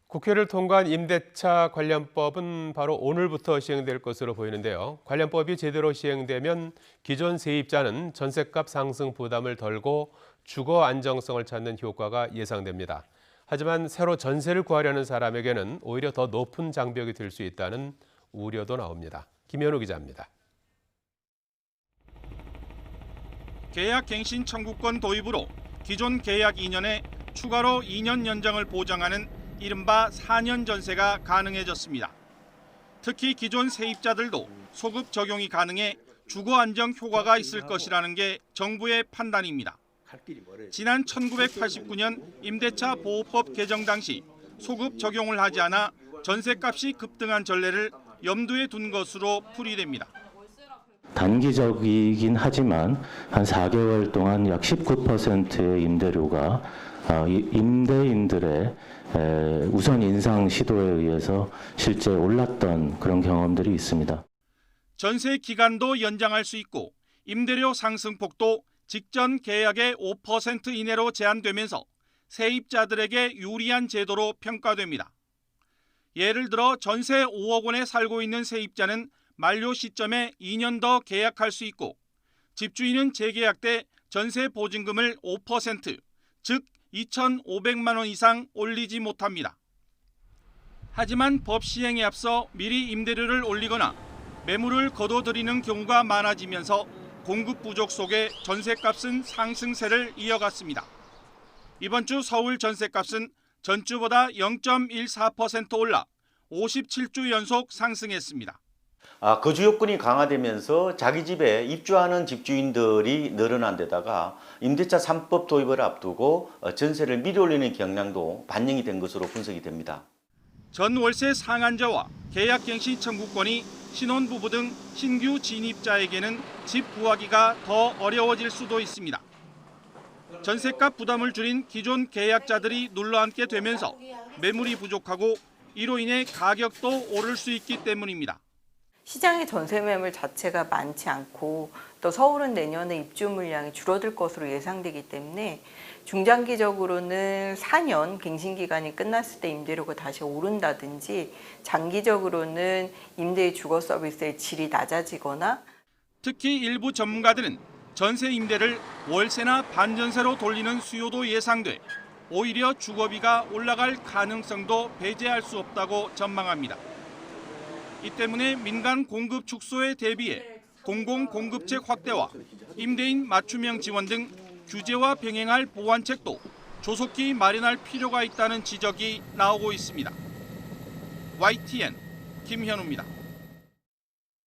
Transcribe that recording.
국회를 통과한 임대차 관련법은 바로 오늘부터 시행될 것으로 보이는데요. 관련법이 제대로 시행되면 기존 세입자는 전셋값 상승 부담을 덜고 주거 안정성을 찾는 효과가 예상됩니다. 하지만 새로 전세를 구하려는 사람에게는 오히려 더 높은 장벽이 될 수 있다는 우려도 나옵니다. 김현우 기자입니다. 계약갱신 청구권 도입으로 기존 계약 2년에 추가로 2년 연장을 보장하는 이른바 4년 전세가 가능해졌습니다. 특히 기존 세입자들도 소급 적용이 가능해 주거 안정 효과가 있을 것이라는 게 정부의 판단입니다. 지난 1989년 임대차 보호법 개정 당시 소급 적용을 하지 않아 전세값이 급등한 전례를 염두에 둔 것으로 풀이됩니다. 단기적이긴 하지만 한 4개월 동안 약 19%의 임대료가 임대인들의 우선 인상 시도에 의해서 실제 올랐던 그런 경험들이 있습니다. 전세 기간도 연장할 수 있고 임대료 상승폭도 직전 계약의 5% 이내로 제한되면서 세입자들에게 유리한 제도로 평가됩니다. 예를 들어 전세 5억 원에 살고 있는 세입자는 만료 시점에 2년 더 계약할 수 있고 집주인은 재계약 때 전세 보증금을 5%, 즉 2,500만 원 이상 올리지 못합니다. 하지만 법 시행에 앞서 미리 임대료를 올리거나 매물을 거둬들이는 경우가 많아지면서 공급 부족 속에 전세값은 상승세를 이어갔습니다. 이번 주 서울 전세값은 전주보다 0.14% 올라 57주 연속 상승했습니다. 거주 요건이 강화되면서 자기 집에 입주하는 집주인들이 늘어난 데다가 임대차 3법 도입을 앞두고 전세를 미리 올리는 경향도 반영이 된 것으로 분석이 됩니다. 전 월세 상한제와 계약갱신 청구권이 신혼부부 등 신규 진입자에게는 집 구하기가 더 어려워질 수도 있습니다. 전세값 부담을 줄인 기존 계약자들이 눌러앉게 되면서 매물이 부족하고 이로 인해 가격도 오를 수 있기 때문입니다. 시장의 전세 매물 자체가 많지 않고 또 서울은 내년에 입주 물량이 줄어들 것으로 예상되기 때문에 중장기적으로는 4년 갱신 기간이 끝났을 때 임대료가 다시 오른다든지 장기적으로는 임대 주거 서비스의 질이 낮아지거나 특히 일부 전문가들은 전세 임대를 월세나 반전세로 돌리는 수요도 예상돼 오히려 주거비가 올라갈 가능성도 배제할 수 없다고 전망합니다. 이 때문에 민간 공급 축소에 대비해 공공 공급책 확대와 임대인 맞춤형 지원 등 규제와 병행할 보완책도 조속히 마련할 필요가 있다는 지적이 나오고 있습니다. YTN 김현우입니다.